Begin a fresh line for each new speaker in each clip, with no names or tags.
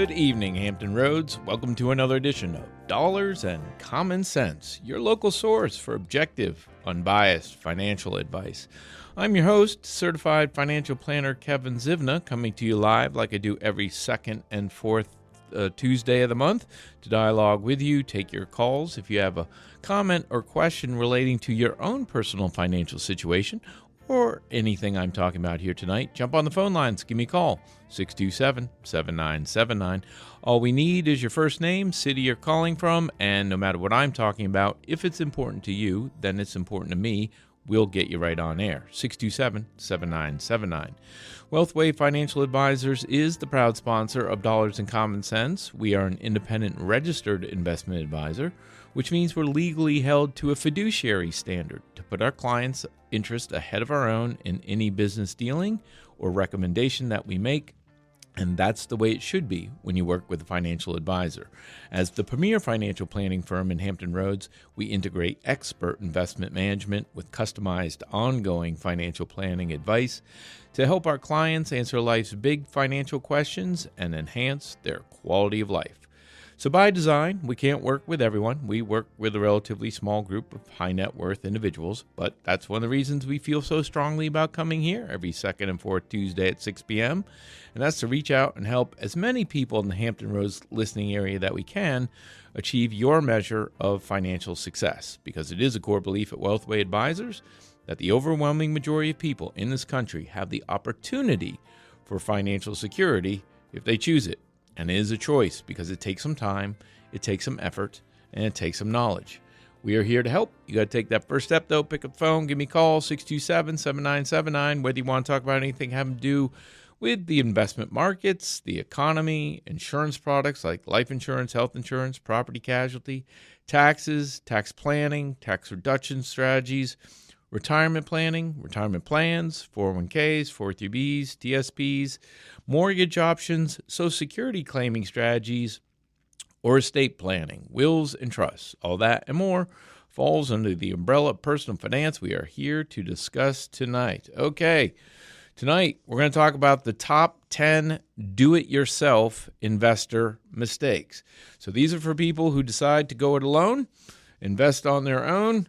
Good evening, Hampton Roads. Welcome to another edition of Dollars and Common Sense, your local source for objective, unbiased financial advice. I'm your host, certified financial planner Kevin Zivna, coming to you live like I do every second and fourth Tuesday of the month to dialogue with you, take your calls. If you have a comment or question relating to your own personal financial situation or anything I'm talking about here tonight, jump on the phone lines. Give me a call, 627-7979. All we need is your first name, city you're calling from, and no matter what I'm talking about, if it's important to you, then it's important to me. We'll get you right on air, 627-7979. Wealthway Financial Advisors is the proud sponsor of Dollars and Common Sense. We are an independent registered investment advisor, which means we're legally held to a fiduciary standard to put our clients' interest ahead of our own in any business dealing or recommendation that we make. And that's the way it should be when you work with a financial advisor. As the premier financial planning firm in Hampton Roads, we integrate expert investment management with customized ongoing financial planning advice to help our clients answer life's big financial questions and enhance their quality of life. So by design, we can't work with everyone. We work with a relatively small group of high net worth individuals, but that's one of the reasons we feel so strongly about coming here every second and fourth Tuesday at 6 p.m. And that's to reach out and help as many people in the Hampton Roads listening area that we can achieve your measure of financial success, because it is a core belief at Wealthway Advisors that the overwhelming majority of people in this country have the opportunity for financial security if they choose it. And it is a choice because it takes some time, it takes some effort, and it takes some knowledge. We are here to help. You got to take that first step, though. Pick up the phone, give me a call, 627-7979, whether you want to talk about anything having to do with the investment markets, the economy, insurance products like life insurance, health insurance, property casualty, taxes, tax planning, tax reduction strategies, retirement planning, retirement plans, 401ks, 403bs, TSPs, mortgage options, Social Security claiming strategies, or estate planning, wills and trusts. All that and more falls under the umbrella of personal finance we are here to discuss tonight. Okay, tonight we're going to talk about the top 10 do-it-yourself investor mistakes. So these are for people who decide to go it alone, invest on their own,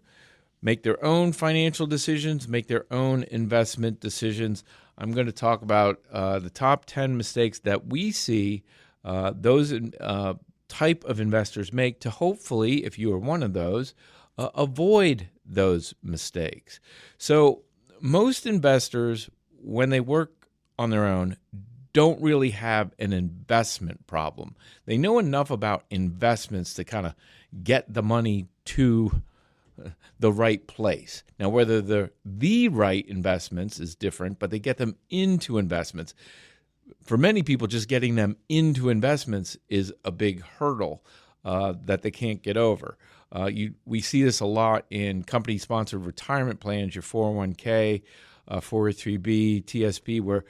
make their own financial decisions, make their own investment decisions. I'm going to talk about the top 10 mistakes that we see those type of investors make to hopefully, if you are one of those, avoid those mistakes. So most investors, when they work on their own, don't really have an investment problem. They know enough about investments to kind of get the money to the right place. Now, whether they're the right investments is different, but they get them into investments. For many people, just getting them into investments is a big hurdle that they can't get over. We see this a lot in company-sponsored retirement plans, your 401k, 403b, TSP, where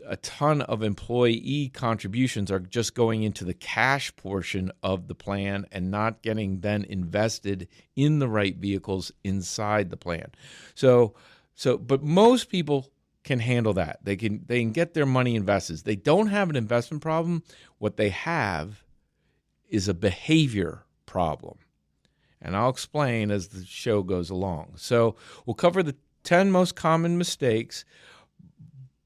a ton of employee contributions are just going into the cash portion of the plan and not getting then invested in the right vehicles inside the plan. But most people can handle that. They can get their money invested. They don't have an investment problem. What they have is a behavior problem. And I'll explain as the show goes along. So we'll cover the 10 most common mistakes,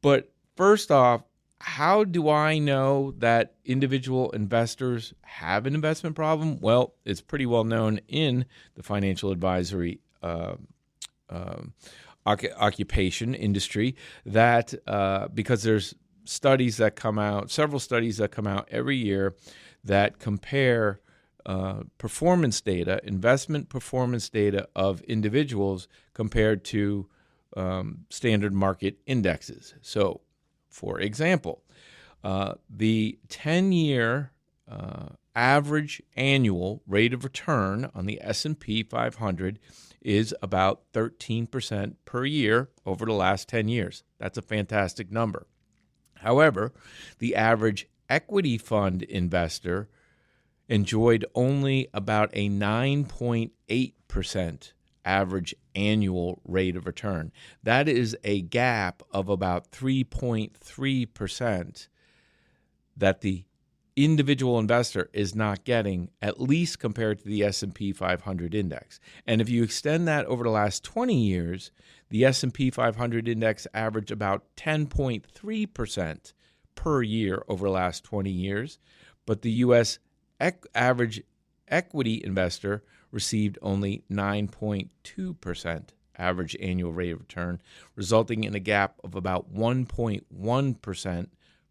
but first off, how do I know that individual investors have an investment problem? Well, it's pretty well known in the financial advisory occupation industry that because there's studies that come out, several studies that come out every year that compare performance data, investment performance data of individuals compared to standard market indexes. So, for example, the 10-year average annual rate of return on the S&P 500 is about 13% per year over the last 10 years. That's a fantastic number. However, the average equity fund investor enjoyed only about a 9.8% average annual rate of return. That is a gap of about 3.3% that the individual investor is not getting, at least compared to the S&P 500 index. And if you extend that over the last 20 years, the S&P 500 index averaged about 10.3% per year over the last 20 years, but the U.S. average equity investor received only 9.2% average annual rate of return, resulting in a gap of about 1.1%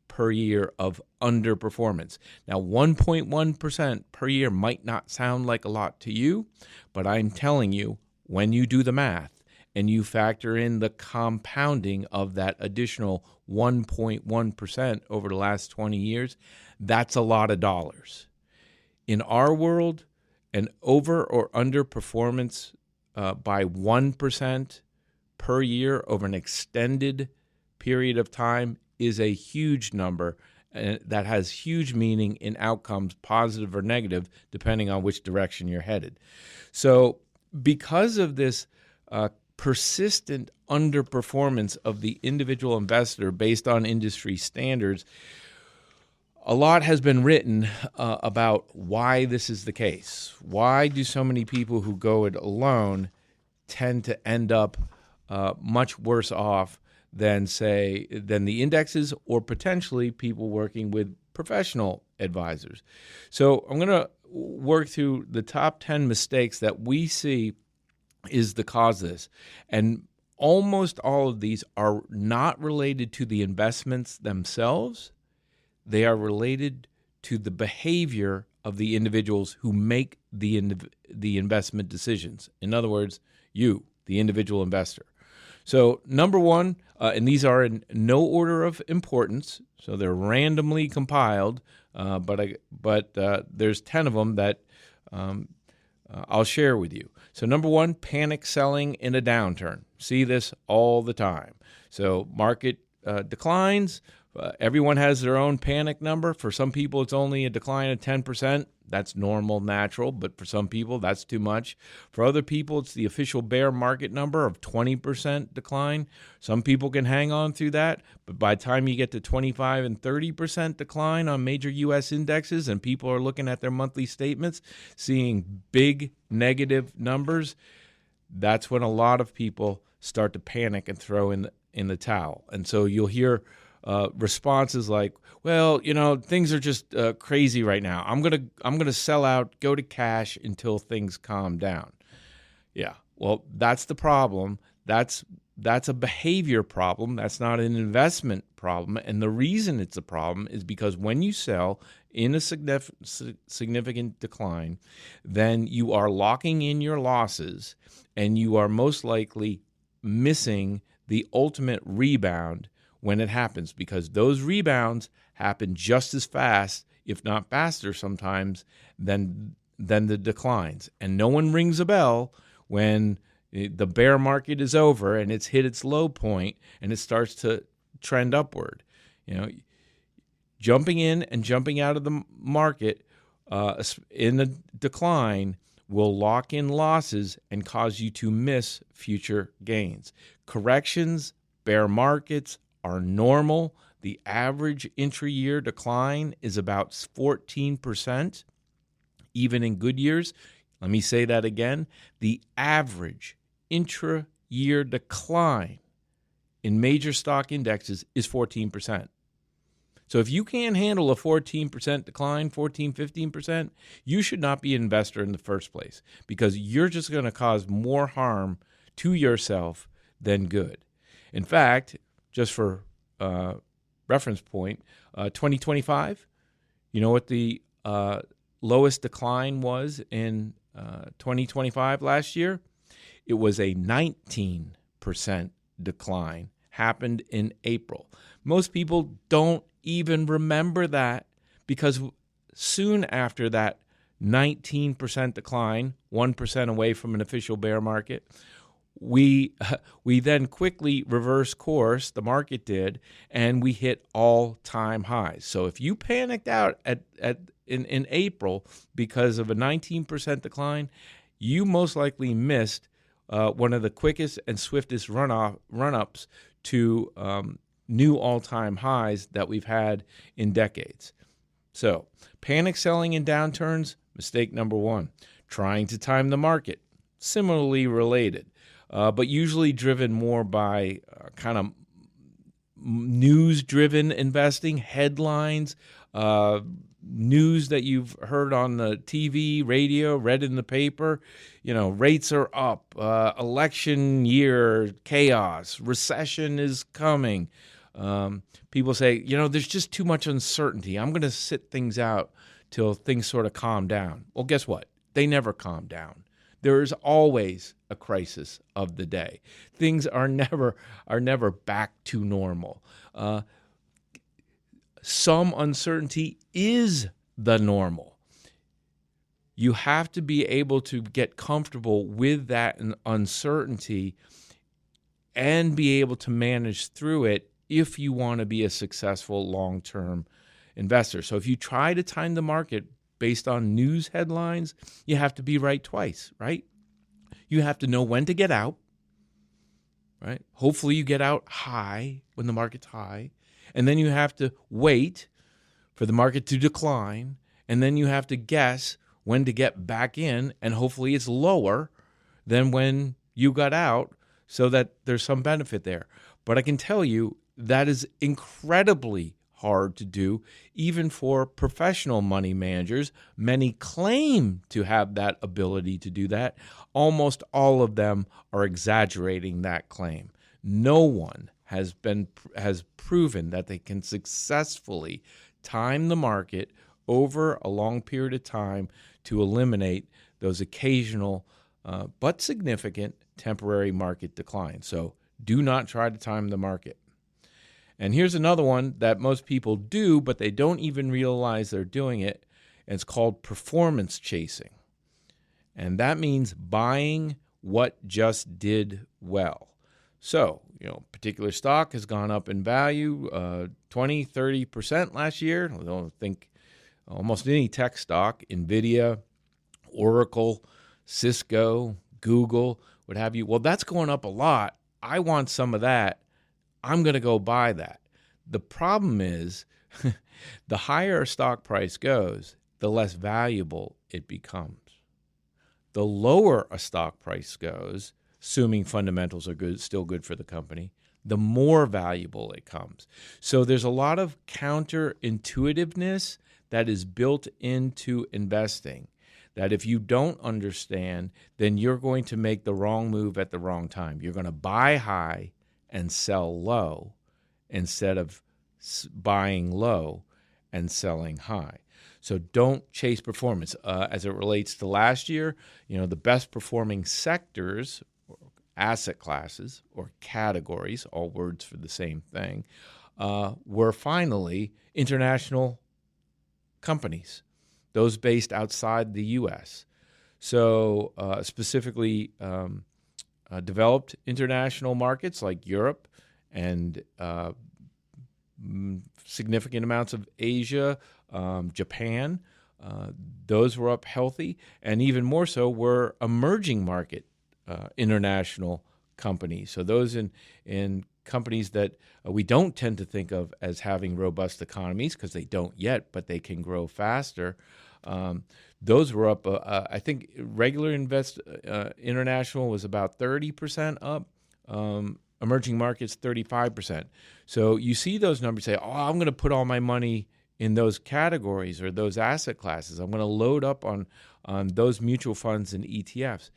per year of underperformance. Now, 1.1% per year might not sound like a lot to you, but I'm telling you, when you do the math and you factor in the compounding of that additional 1.1% over the last 20 years, that's a lot of dollars. In our world, an over or underperformance by 1% per year over an extended period of time is a huge number, and that has huge meaning in outcomes, positive or negative, depending on which direction you're headed. So because of this persistent underperformance of the individual investor based on industry standards, a lot has been written about why this is the case. Why do so many people who go it alone tend to end up much worse off than the indexes, or potentially people working with professional advisors? So I'm going to work through the top 10 mistakes that we see is the cause of this. And almost all of these are not related to the investments themselves. They are related to the behavior of the individuals who make the investment decisions. In other words, you, the individual investor. So number one, and these are in no order of importance, so they're randomly compiled, but there's 10 of them that I'll share with you. So number one, panic selling in a downturn. See this all the time. So market declines. Everyone has their own panic number. For some people, it's only a decline of 10%. That's normal, natural, but for some people, that's too much. For other people, it's the official bear market number of 20% decline. Some people can hang on through that, but by the time you get to 25 and 30% decline on major U.S. indexes and people are looking at their monthly statements, seeing big negative numbers, that's when a lot of people start to panic and throw in the towel. And so you'll hear responses like, well, things are just crazy right now. I'm gonna sell out, go to cash until things calm down. Yeah, well, that's the problem. That's a behavior problem. That's not an investment problem. And the reason it's a problem is because when you sell in a significant decline, then you are locking in your losses, and you are most likely missing the ultimate rebound when it happens, because those rebounds happen just as fast, if not faster sometimes, than the declines. And no one rings a bell when the bear market is over and it's hit its low point and it starts to trend upward. Jumping in and jumping out of the market in a decline will lock in losses and cause you to miss future gains. Corrections, bear markets, are normal. The average intra-year decline is about 14%, even in good years. Let me say that again. The average intra-year decline in major stock indexes is 14%. So if you can't handle a 14% decline, 14, 15%, you should not be an investor in the first place, because you're just going to cause more harm to yourself than good. In fact, just for reference point, 2025, you know what the lowest decline was in 2025 last year? It was a 19% decline, happened in April. Most people don't even remember that, because soon after that 19% decline, 1% away from an official bear market, we then quickly reversed course, the market did, and we hit all-time highs. So if you panicked out in April because of a 19% decline, you most likely missed one of the quickest and swiftest run-ups to new all-time highs that we've had in decades. So, panic selling in downturns, mistake number one. Trying to time the market, similarly related, but usually driven more by kind of news-driven investing, headlines, news that you've heard on the TV, radio, read in the paper. Rates are up, election year chaos, recession is coming. People say, there's just too much uncertainty. I'm going to sit things out till things sort of calm down. Well, guess what? They never calm down. There is always a crisis of the day. Things are never back to normal. Some uncertainty is the normal. You have to be able to get comfortable with that uncertainty and be able to manage through it if you want to be a successful long-term investor. So if you try to time the market based on news headlines, you have to be right twice, right? You have to know when to get out, right? Hopefully you get out high when the market's high, and then you have to wait for the market to decline, and then you have to guess when to get back in, and hopefully it's lower than when you got out so that there's some benefit there. But I can tell you that is incredibly hard to do, even for professional money managers. Many claim to have that ability to do that. Almost all of them are exaggerating that claim. No one has proven that they can successfully time the market over a long period of time to eliminate those occasional but significant temporary market declines. So do not try to time the market. And here's another one that most people do, but they don't even realize they're doing it. And it's called performance chasing. And that means buying what just did well. So, particular stock has gone up in value 20, 30% last year. I don't think almost any tech stock, NVIDIA, Oracle, Cisco, Google, what have you. Well, that's going up a lot. I want some of that. I'm going to go buy that. The problem is the higher a stock price goes, the less valuable it becomes. The lower a stock price goes, assuming fundamentals are good, still good for the company, the more valuable it comes. So there's a lot of counterintuitiveness that is built into investing, that if you don't understand, then you're going to make the wrong move at the wrong time. You're going to buy high and sell low instead of buying low and selling high. So don't chase performance. As it relates to last year, the best performing sectors, asset classes, or categories, all words for the same thing, were finally international companies, those based outside the U.S. So specifically developed international markets like Europe and significant amounts of Asia, Japan, those were up healthy, and even more so were emerging market international companies. So those in companies that we don't tend to think of as having robust economies because they don't yet, but they can grow faster. Those were up, I think regular international was about 30% up, emerging markets 35%. So you see those numbers, say, I'm going to put all my money in those categories or those asset classes. I'm going to load up on those mutual funds and ETFs.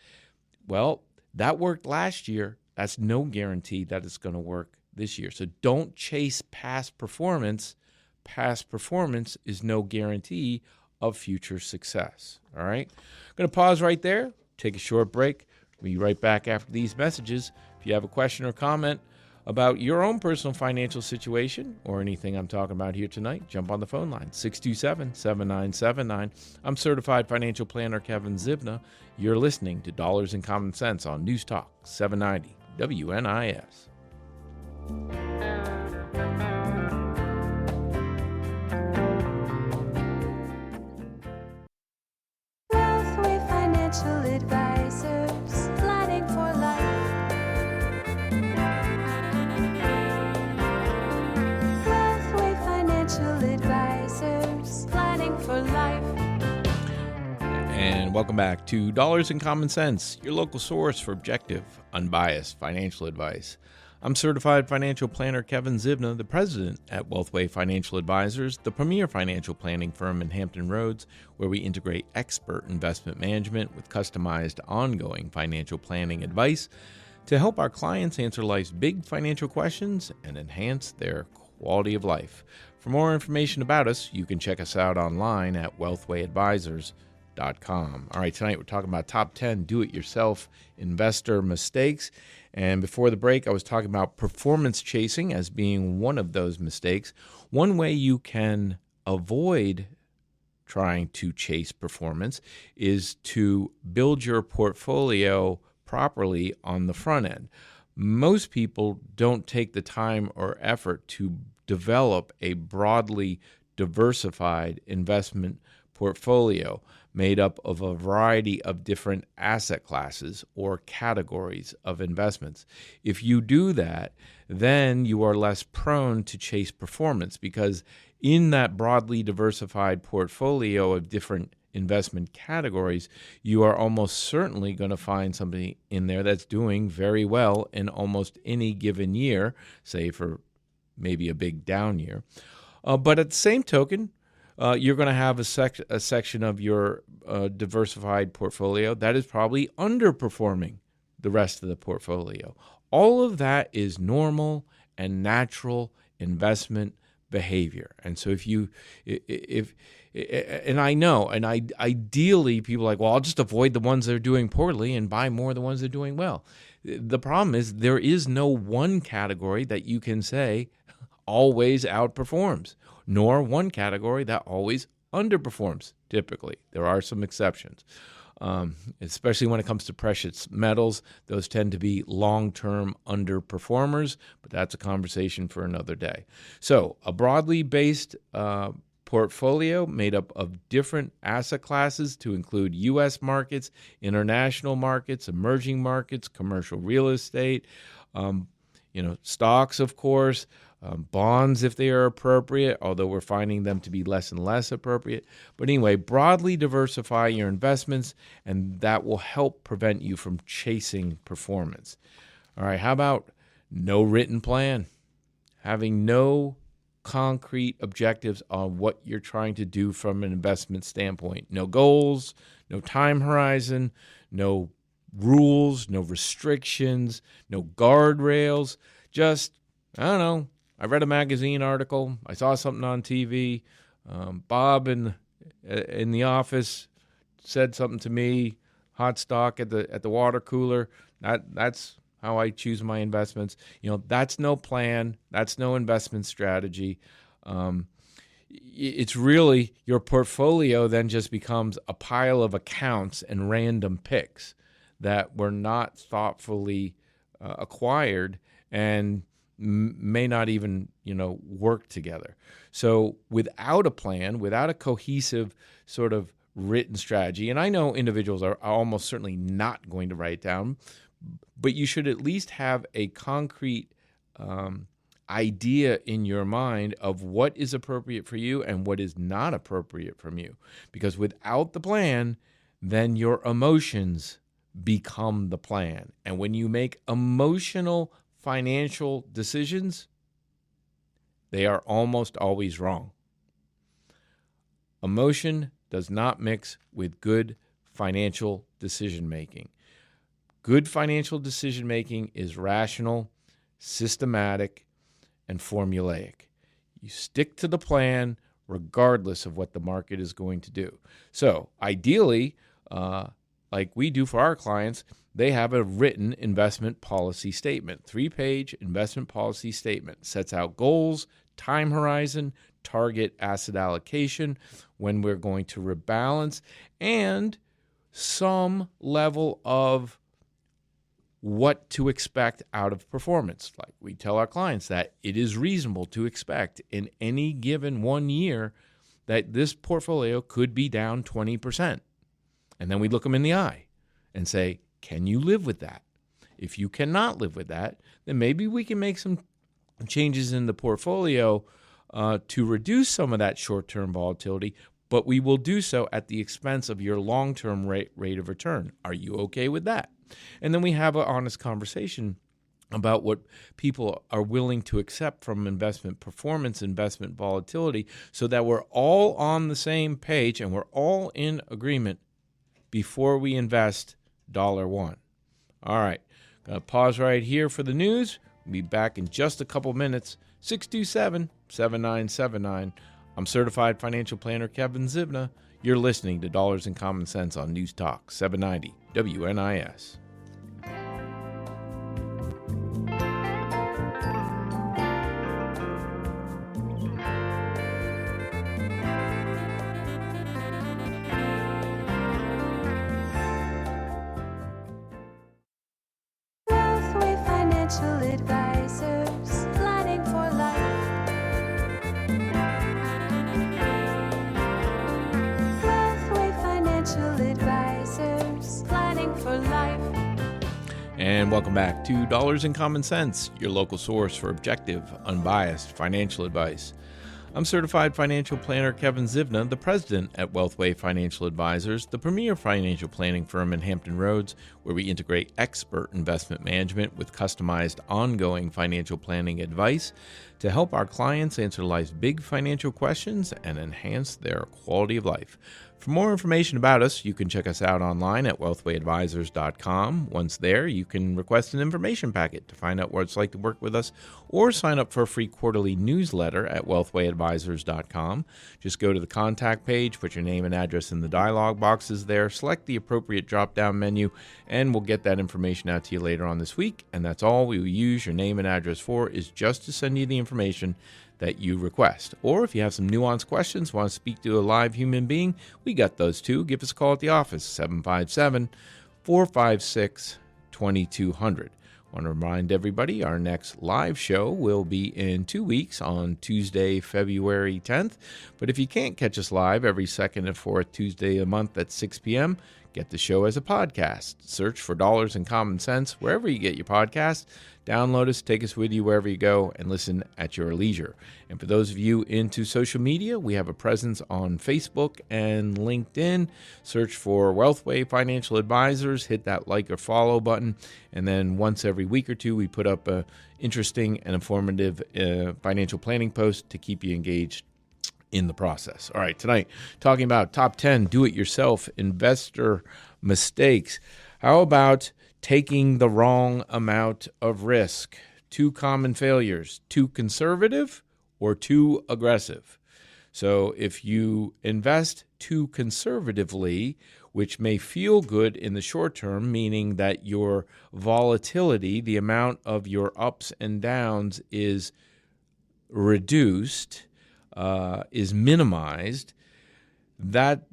Well, that worked last year. That's no guarantee that it's going to work this year. So don't chase past performance. Past performance is no guarantee of future success. All right? I'm going to pause right there, take a short break. We'll be right back after these messages. If you have a question or comment about your own personal financial situation or anything I'm talking about here tonight, jump on the phone line, 627-7979. I'm certified financial planner Kevin Zivna. You're listening to Dollars and Common Sense on News Talk 790 WNIS.
Wealthway Financial Advisors, planning for life. Wealthway Financial Advisors, planning planning for life.
And welcome back to Dollars and Common Sense, your local source for objective, unbiased financial advice. I'm certified financial planner Kevin Zibna, the president at Wealthway Financial Advisors, the premier financial planning firm in Hampton Roads, where we integrate expert investment management with customized ongoing financial planning advice to help our clients answer life's big financial questions and enhance their quality of life. For more information about us, you can check us out online at wealthwayadvisors.com. All right, tonight we're talking about top 10 do-it-yourself investor mistakes. And before the break, I was talking about performance chasing as being one of those mistakes. One way you can avoid trying to chase performance is to build your portfolio properly on the front end. Most people don't take the time or effort to develop a broadly diversified investment portfolio made up of a variety of different asset classes or categories of investments. If you do that, then you are less prone to chase performance, because in that broadly diversified portfolio of different investment categories, you are almost certainly going to find something in there that's doing very well in almost any given year, say for maybe a big down year. But at the same token, you're going to have a section of your diversified portfolio that is probably underperforming the rest of the portfolio. All of that is normal and natural investment behavior. And so ideally people are like, well, I'll just avoid the ones that are doing poorly and buy more of the ones that are doing well. The problem is there is no one category that you can say always outperforms, nor one category that always underperforms. Typically, there are some exceptions, especially when it comes to precious metals. Those tend to be long-term underperformers, but that's a conversation for another day. So a broadly based portfolio made up of different asset classes to include U.S. markets, international markets, emerging markets, commercial real estate, stocks, of course, bonds if they are appropriate, although we're finding them to be less and less appropriate. But anyway, broadly diversify your investments, and that will help prevent you from chasing performance. All right, how about no written plan? Having no concrete objectives on what you're trying to do from an investment standpoint. No goals, no time horizon, no rules, no restrictions, no guardrails. Just, I don't know, I read a magazine article, I saw something on TV, Bob in the office said something to me, hot stock at the water cooler. That's how I choose my investments. That's no plan, that's no investment strategy. It's really, your portfolio then just becomes a pile of accounts and random picks that were not thoughtfully acquired and may not even, work together. So without a plan, without a cohesive sort of written strategy, and I know individuals are almost certainly not going to write it down, but you should at least have a concrete idea in your mind of what is appropriate for you and what is not appropriate from you. Because without the plan, then your emotions become the plan. And when you make emotional financial decisions, they are almost always wrong. Emotion does not mix with good financial decision making. Good financial decision making is rational, systematic, and formulaic. You stick to the plan regardless of what the market is going to do. So ideally, like we do for our clients, they have a written investment policy statement. 3-page investment policy statement sets out goals, time horizon, target asset allocation, when we're going to rebalance, and some level of what to expect out of performance. Like we tell our clients that it is reasonable to expect in any given 1 year that this portfolio could be down 20%. And then we look them in the eye and say, can you live with that? If you cannot live with that, then maybe we can make some changes in the portfolio to reduce some of that short-term volatility, but we will do so at the expense of your long-term rate of return. Are you okay with that? And then we have an honest conversation about what people are willing to accept from investment performance, investment volatility, so that we're all on the same page and we're all in agreement before we invest $1. All right, going to pause right here for the news. We'll be back in just a couple minutes. 627-7979. I'm certified financial planner Kevin Zivna. You're listening to Dollars and Common Sense on News Talk 790 WNIS.
Wealthway Financial Advisors, planning for life. Wealthway Financial Advisors, planning for life.
And welcome back to Dollars and Common Sense, your local source for objective, unbiased financial advice. I'm certified financial planner Kevin Zivna, the president at Wealthway Financial Advisors, the premier financial planning firm in Hampton Roads, where we integrate expert investment management with customized ongoing financial planning advice to help our clients answer life's big financial questions and enhance their quality of life. For more information about us, you can check us out online at wealthwayadvisors.com. Once there, you can request an information packet to find out what it's like to work with us, or sign up for a free quarterly newsletter at wealthwayadvisors.com. Just go to the contact page, put your name and address in the dialog boxes there, select the appropriate drop-down menu, and we'll get that information out to you later on this week. And that's all we will use your name and address for, is just to send you the information that you request. Or if you have some nuanced questions, want to speak to a live human being, we got those too. Give us a call at the office, 757-456-2200. Want to remind everybody, our next live show will be in 2 weeks on Tuesday, February 10th. But if you can't catch us live every second and fourth Tuesday of the month at 6 p.m., get the show as a podcast. Search for Dollars and Common Sense wherever you get your podcasts. Download us, take us with you wherever you go, and listen at your leisure. And for those of you into social media, we have a presence on Facebook and LinkedIn. Search for Wealthway Financial Advisors, hit that like or follow button, and then once every week or two, we put up a interesting and informative financial planning post to keep you engaged in the process. All right, tonight, talking about top 10 do-it-yourself investor mistakes. How about taking the wrong amount of risk? 2 common failures: too conservative or too aggressive. So if you invest too conservatively, which may feel good in the short term, meaning that your volatility, the amount of your ups and downs, is reduced, is minimized, that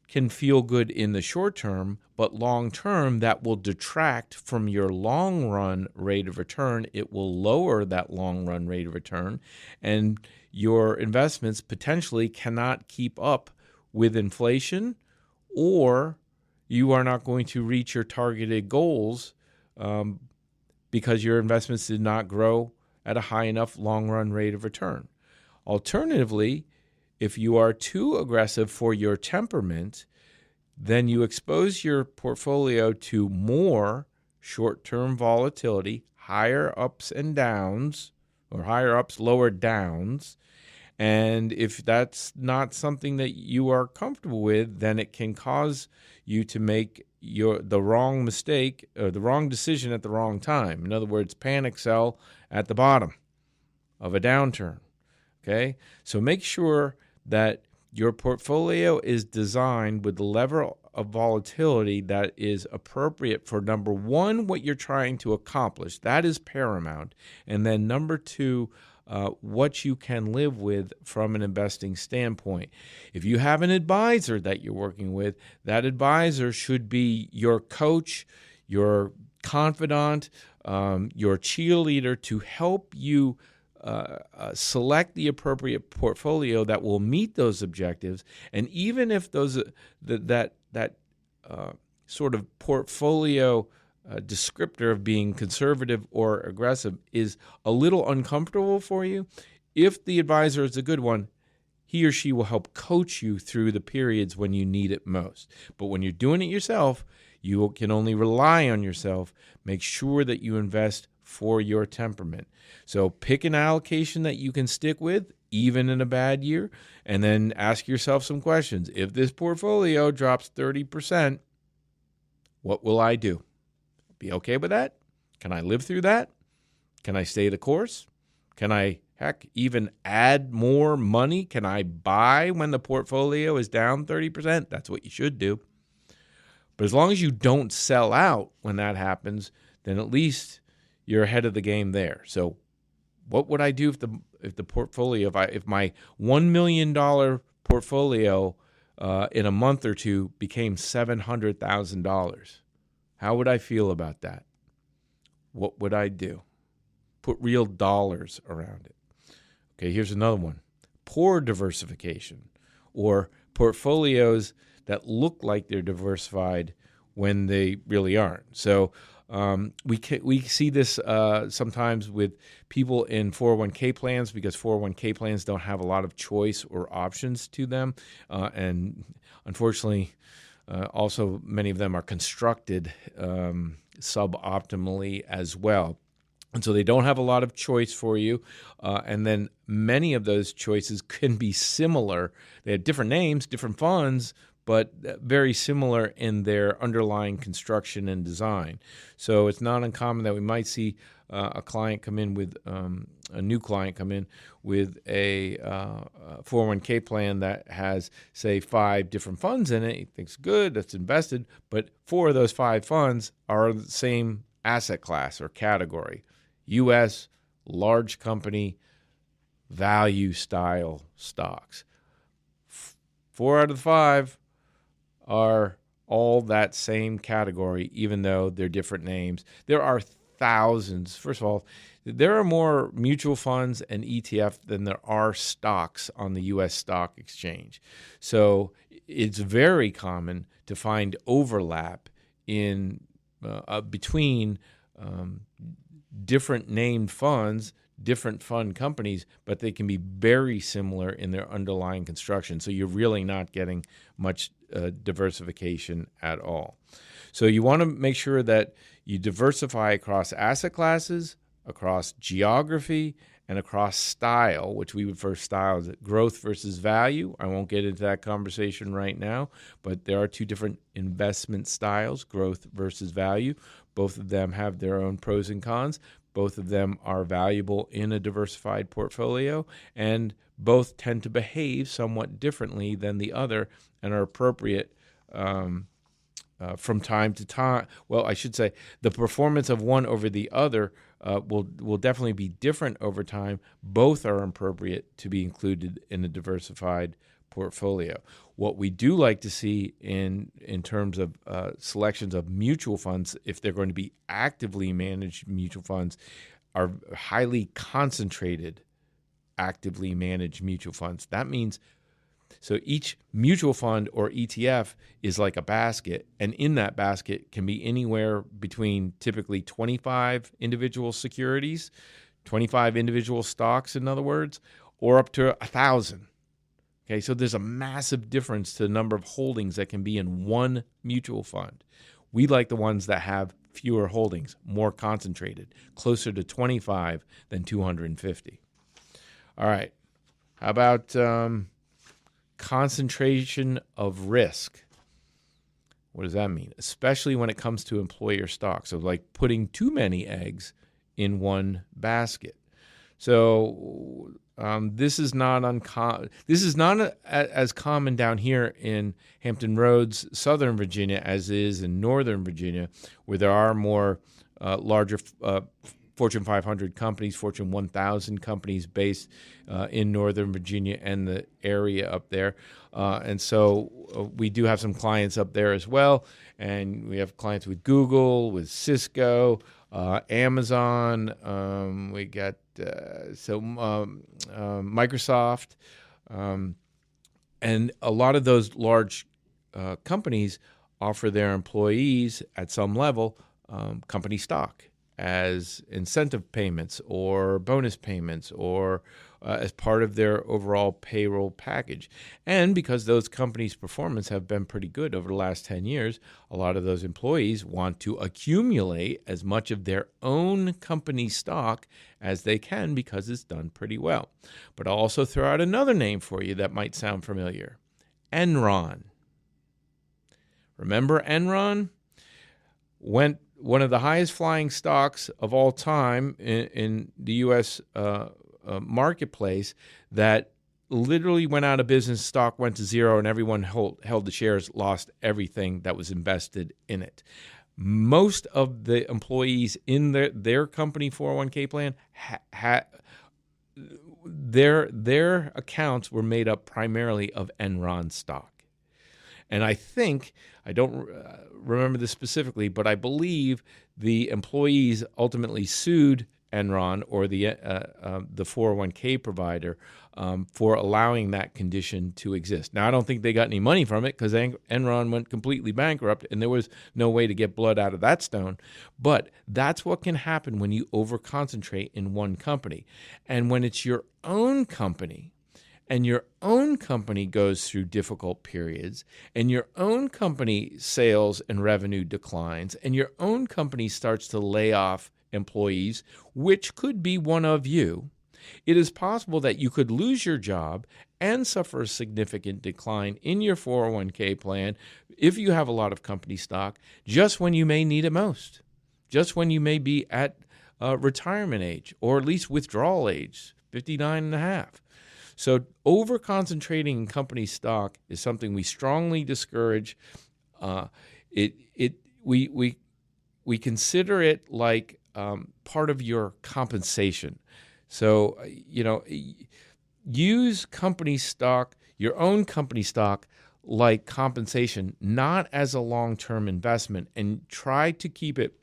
can feel good in the short term, but long term, that will detract from your long run rate of return. It will lower that long run rate of return, and your investments potentially cannot keep up with inflation, or you are not going to reach your targeted goals because your investments did not grow at a high enough long run rate of return. Alternatively, if you are too aggressive for your temperament, then you expose your portfolio to more short-term volatility, higher ups and downs, or higher ups, lower downs. And if that's not something that you are comfortable with, then it can cause you to make the wrong mistake or the wrong decision at the wrong time. In other words, panic sell at the bottom of a downturn. Okay? So make sure that your portfolio is designed with the level of volatility that is appropriate for, number one, what you're trying to accomplish. That is paramount. And then number two, what you can live with from an investing standpoint. If you have an advisor that you're working with, that advisor should be your coach, your confidant, your cheerleader to help you select the appropriate portfolio that will meet those objectives. And even if those that sort of portfolio descriptor of being conservative or aggressive is a little uncomfortable for you, if the advisor is a good one, he or she will help coach you through the periods when you need it most. But when you're doing it yourself, you can only rely on yourself. Make sure that you invest for your temperament. So pick an allocation that you can stick with, even in a bad year, and then ask yourself some questions. If this portfolio drops 30%, what will I do? Be okay with that? Can I live through that? Can I stay the course? Can I, even add more money? Can I buy when the portfolio is down 30%? That's what you should do. But as long as you don't sell out when that happens, then at least you're ahead of the game there. So what would I do if the portfolio, if my $1 million portfolio in a month or two became $700,000? How would I feel about that? What would I do? Put real dollars around it. Okay, here's another one. Poor diversification, or portfolios that look like they're diversified when they really aren't. So we see this sometimes with people in 401k plans, because 401k plans don't have a lot of choice or options to them. And unfortunately, also many of them are constructed suboptimally as well. And so they don't have a lot of choice for you. And then many of those choices can be similar. They have different names, different funds, but very similar in their underlying construction and design. So it's not uncommon that we might see a client come in with a new client come in with a 401k plan that has, say, 5 different funds in it. He thinks, good, that's invested, but 4 of those 5 funds are the same asset class or category. U.S. large company value style stocks. 4 out of the 5 are all that same category, even though they're different names. There are thousands. First of all, there are more mutual funds and ETF than there are stocks on the U.S. stock exchange. So it's very common to find overlap in between different named funds, different fund companies, but they can be very similar in their underlying construction. So you're really not getting much diversification at all. So you want to make sure that you diversify across asset classes, across geography, and across style, which we refer to style as growth versus value. I won't get into that conversation right now, but there are 2 different investment styles, growth versus value. Both of them have their own pros and cons. Both of them are valuable in a diversified portfolio, and both tend to behave somewhat differently than the other and are appropriate from time to time. Well, I should say the performance of one over the other will definitely be different over time. Both are appropriate to be included in a diversified portfolio. What we do like to see in terms of selections of mutual funds, if they're going to be actively managed mutual funds, are highly concentrated actively managed mutual funds. That means so each mutual fund or ETF is like a basket, and in that basket can be anywhere between typically 25 individual securities, 25 individual stocks, in other words, or up to 1,000. Okay, so there's a massive difference to the number of holdings that can be in one mutual fund. We like the ones that have fewer holdings, more concentrated, closer to 25 than 250. All right, how about concentration of risk? What does that mean? Especially when it comes to employer stocks. So like putting too many eggs in one basket. So this is not uncommon. This is not as common down here in Hampton Roads, Southern Virginia, as is in Northern Virginia, where there are more larger Fortune 500 companies, Fortune 1000 companies based in Northern Virginia and the area up there. And so we do have some clients up there as well. And we have clients with Google, with Cisco, Amazon. We got Microsoft. And a lot of those large companies offer their employees at some level company stock as incentive payments or bonus payments or as part of their overall payroll package. And because those companies' performance have been pretty good over the last 10 years, a lot of those employees want to accumulate as much of their own company stock as they can because it's done pretty well. But I'll also throw out another name for you that might sound familiar: Enron. Remember Enron? Went one of the highest flying stocks of all time in the U.S. Marketplace that literally went out of business. Stock went to zero, and everyone held the shares, lost everything that was invested in it. Most of the employees in their company 401k plan their accounts were made up primarily of Enron stock. And I think, I don't remember this specifically, but I believe the employees ultimately sued Enron or the 401k provider for allowing that condition to exist. Now, I don't think they got any money from it because Enron went completely bankrupt and there was no way to get blood out of that stone. But that's what can happen when you overconcentrate in one company. And when it's your own company, and your own company goes through difficult periods, and your own company sales and revenue declines, and your own company starts to lay off employees, which could be one of you, it is possible that you could lose your job and suffer a significant decline in your 401k plan if you have a lot of company stock just when you may need it most, just when you may be at retirement age or at least withdrawal age, 59 and a half. So over-concentrating in company stock is something we strongly discourage. We consider it like part of your compensation. So, use company stock, your own company stock, like compensation, not as a long-term investment, and try to keep it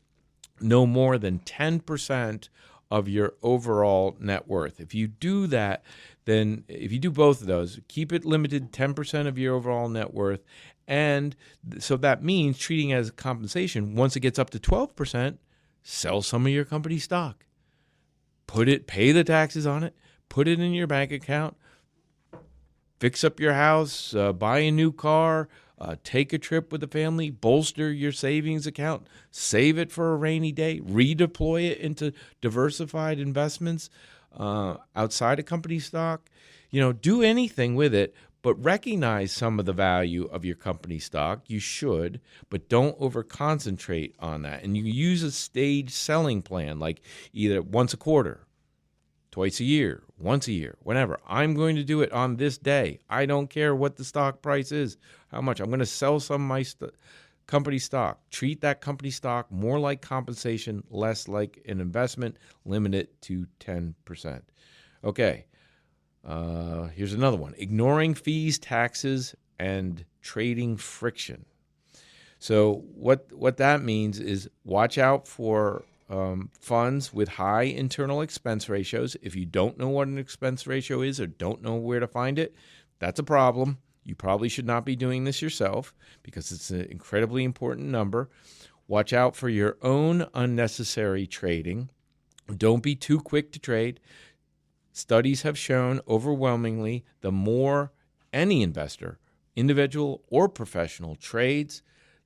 no more than 10% of your overall net worth. If you do that, then if you do both of those, keep it limited 10% of your overall net worth. And so that means treating it as compensation. Once it gets up to 12%, sell some of your company stock. Pay the taxes on it, put it in your bank account, fix up your house, buy a new car, take a trip with the family, bolster your savings account, save it for a rainy day, redeploy it into diversified investments outside of company stock. Do anything with it, but recognize some of the value of your company stock. You should, but don't over-concentrate on that. And you use a staged selling plan, like either once a quarter, twice a year, once a year, whenever. I'm going to do it on this day. I don't care what the stock price is, how much. I'm going to sell some of my company stock. Treat that company stock more like compensation, less like an investment. Limit it to 10%. Okay, here's another one. Ignoring fees, taxes, and trading friction. So what that means is watch out for funds with high internal expense ratios. If you don't know what an expense ratio is or don't know where to find it, that's a problem. You probably should not be doing this yourself because it's an incredibly important number. Watch out for your own unnecessary trading. Don't be too quick to trade. Studies have shown overwhelmingly the more any investor, individual or professional, trades,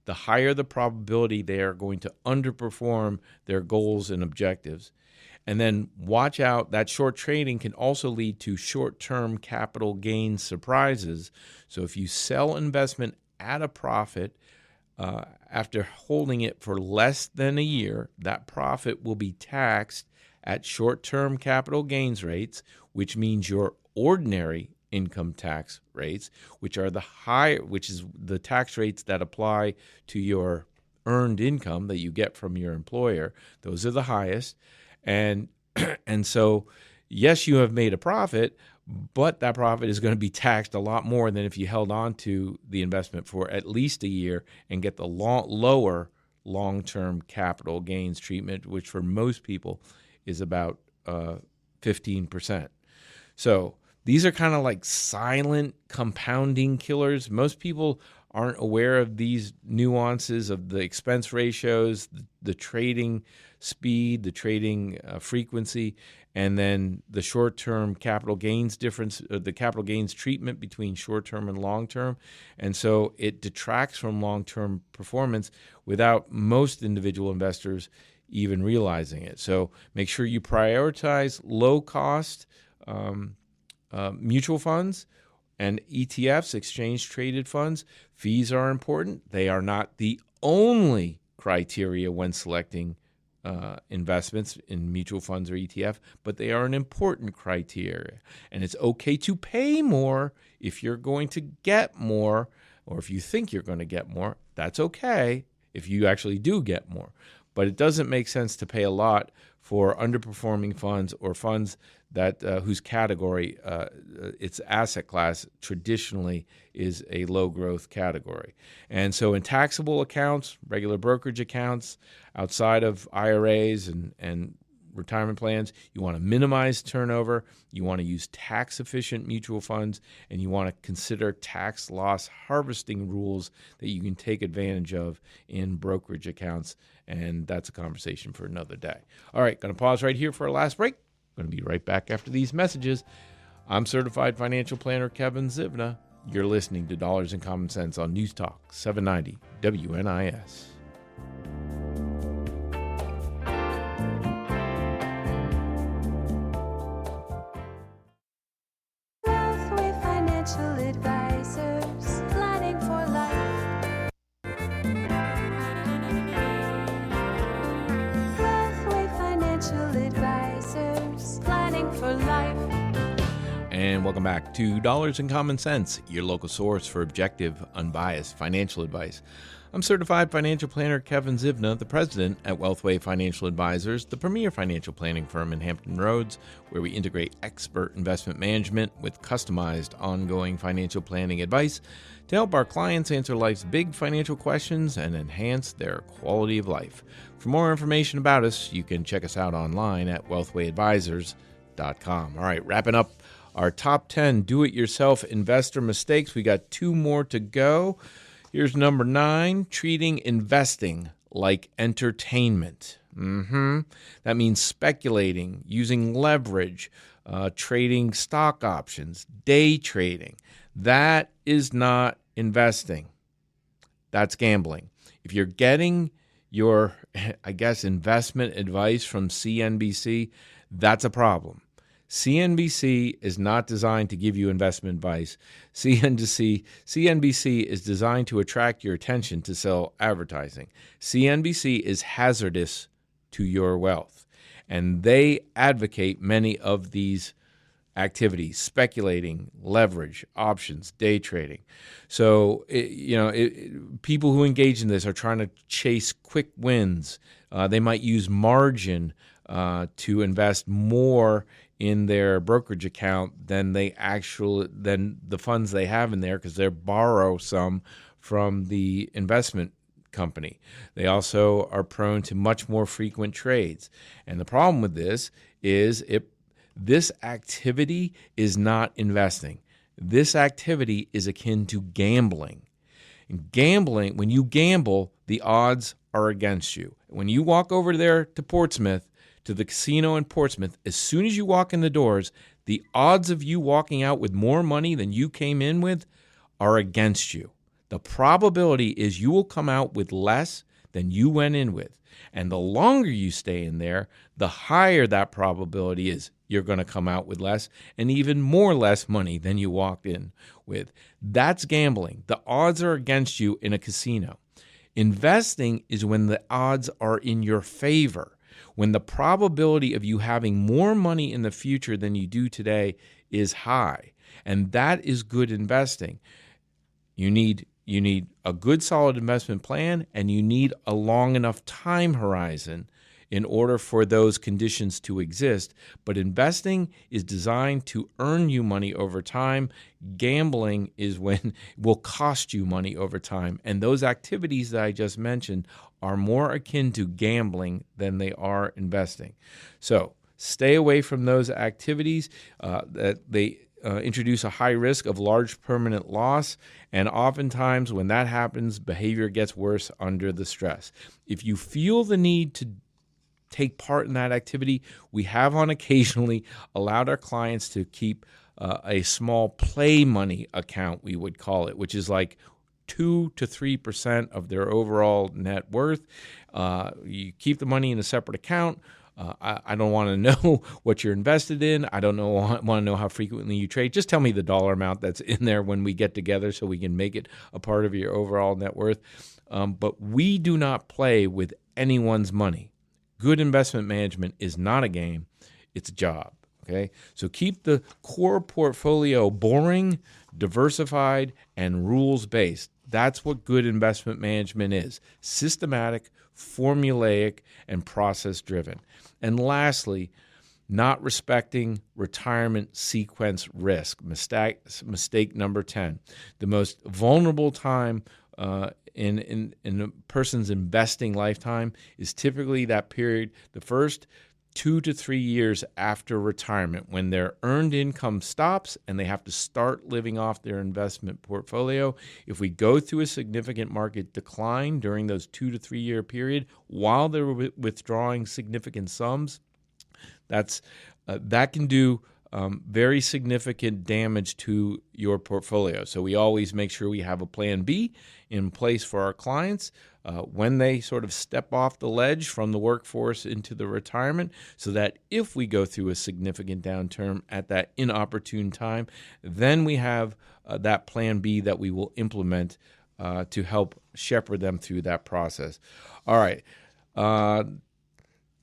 the higher the probability they are going to underperform their goals and objectives. And then watch out, that short trading can also lead to short-term capital gain surprises. So if you sell investment at a profit after holding it for less than a year, that profit will be taxed at short-term capital gains rates, which means your ordinary income tax rates, which is the tax rates that apply to your earned income that you get from your employer. Those are the highest. And so, yes, you have made a profit, but that profit is going to be taxed a lot more than if you held on to the investment for at least a year and get the lower long-term capital gains treatment, which for most people is about 15%. So these are kind of like silent compounding killers. Most people aren't aware of these nuances of the expense ratios, the trading speed, the trading frequency, and then the short-term capital gains difference, the capital gains treatment between short-term and long-term. And so it detracts from long-term performance without most individual investors even realizing it. So make sure you prioritize low-cost mutual funds and ETFs, exchange-traded funds. Fees are important. They are not the only criteria when selecting investments in mutual funds or ETF, but they are an important criteria. And it's okay to pay more if you're going to get more, or if you think you're going to get more. That's okay if you actually do get more. But it doesn't make sense to pay a lot for underperforming funds or funds that whose category, its asset class, traditionally is a low-growth category. And so in taxable accounts, regular brokerage accounts, outside of IRAs and retirement plans, you want to minimize turnover, you want to use tax-efficient mutual funds, and you want to consider tax loss harvesting rules that you can take advantage of in brokerage accounts, and that's a conversation for another day. All right, going to pause right here for our last break. Going to be right back after these messages. I'm certified financial planner Kevin Zivna. You're listening to Dollars and Common Sense on News Talk 790 WNIS.
Wealthway Financial Advisors, planning for life. Wealthway Financial Advisors, planning for life.
And welcome back to Dollars and Common Sense, your local source for objective, unbiased financial advice. I'm certified financial planner Kevin Zivna, the president at Wealthway Financial Advisors, the premier financial planning firm in Hampton Roads, where we integrate expert investment management with customized ongoing financial planning advice to help our clients answer life's big financial questions and enhance their quality of life. For more information about us, you can check us out online at wealthwayadvisors.com. All right, wrapping up our top 10 do-it-yourself investor mistakes. We got 2 more to go. Here's number 9, treating investing like entertainment. That means speculating, using leverage, trading stock options, day trading. That is not investing. That's gambling. If you're getting your, investment advice from CNBC, that's a problem. CNBC is not designed to give you investment advice. CNBC is designed to attract your attention to sell advertising. CNBC is hazardous to your wealth, and they advocate many of these activities: speculating, leverage, options, day trading. So, people who engage in this are trying to chase quick wins. They might use margin to invest more in their brokerage account than the funds they have in there, because they borrow some from the investment company. They also are prone to much more frequent trades. And the problem with this is this activity is not investing. This activity is akin to gambling. And gambling, when you gamble, the odds are against you. When you walk over there to Portsmouth, to the casino in Portsmouth, as soon as you walk in the doors, the odds of you walking out with more money than you came in with are against you. The probability is you will come out with less than you went in with. And the longer you stay in there, the higher that probability is you're going to come out with less, and even more less money than you walked in with. That's gambling. The odds are against you in a casino. Investing is when the odds are in your favor, when the probability of you having more money in the future than you do today is high. And that is good investing. You need a good, solid investment plan, and you need a long enough time horizon in order for those conditions to exist. But investing is designed to earn you money over time. Gambling is when it will cost you money over time. And those activities that I just mentioned are more akin to gambling than they are investing. So stay away from those activities that they introduce a high risk of large permanent loss, and oftentimes when that happens, behavior gets worse under the stress. If you feel the need to take part in that activity. We have on occasionally allowed our clients to keep a small play money account, we would call it, which is like 2 to 3% of their overall net worth. You keep the money in a separate account. I don't want to know what you're invested in. I don't want to know how frequently you trade. Just tell me the dollar amount that's in there when we get together so we can make it a part of your overall net worth. But we do not play with anyone's money. Good investment management is not a game. It's a job. Okay? So keep the core portfolio boring, diversified, and rules-based. That's what good investment management is. Systematic, formulaic, and process-driven. And lastly, not respecting retirement sequence risk. Mistake number 10. The most vulnerable time in a person's investing lifetime is typically that period, the first 2 to 3 years after retirement, when their earned income stops and they have to start living off their investment portfolio. If we go through a significant market decline during those 2 to 3 year period while they're withdrawing significant sums, that can do very significant damage to your portfolio. So we always make sure we have a plan B in place for our clients when they sort of step off the ledge from the workforce into the retirement, so that if we go through a significant downturn at that inopportune time, then we have that plan B that we will implement to help shepherd them through that process. All right.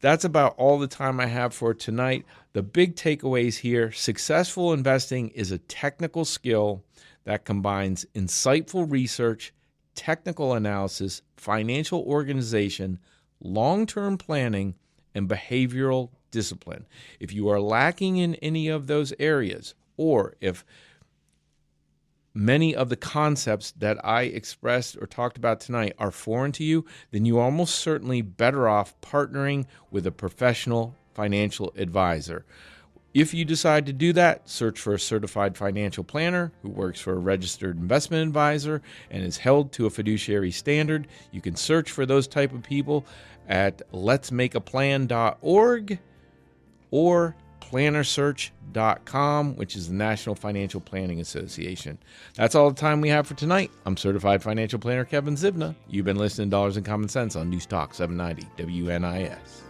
That's about all the time I have for tonight. The big takeaways here: successful investing is a technical skill that combines insightful research, technical analysis, financial organization, long-term planning, and behavioral discipline. If you are lacking in any of those areas, or if many of the concepts that I expressed or talked about tonight are foreign to you, then you're almost certainly better off partnering with a professional financial advisor. If you decide to do that, search for a certified financial planner who works for a registered investment advisor and is held to a fiduciary standard. You can search for those type of people at letsmakeaplan.org or plannersearch.com, which is the National Financial Planning Association. That's all the time we have for tonight. I'm certified financial planner Kevin Zivna. You've been listening to Dollars and Common Sense on News Talk 790 WNIS.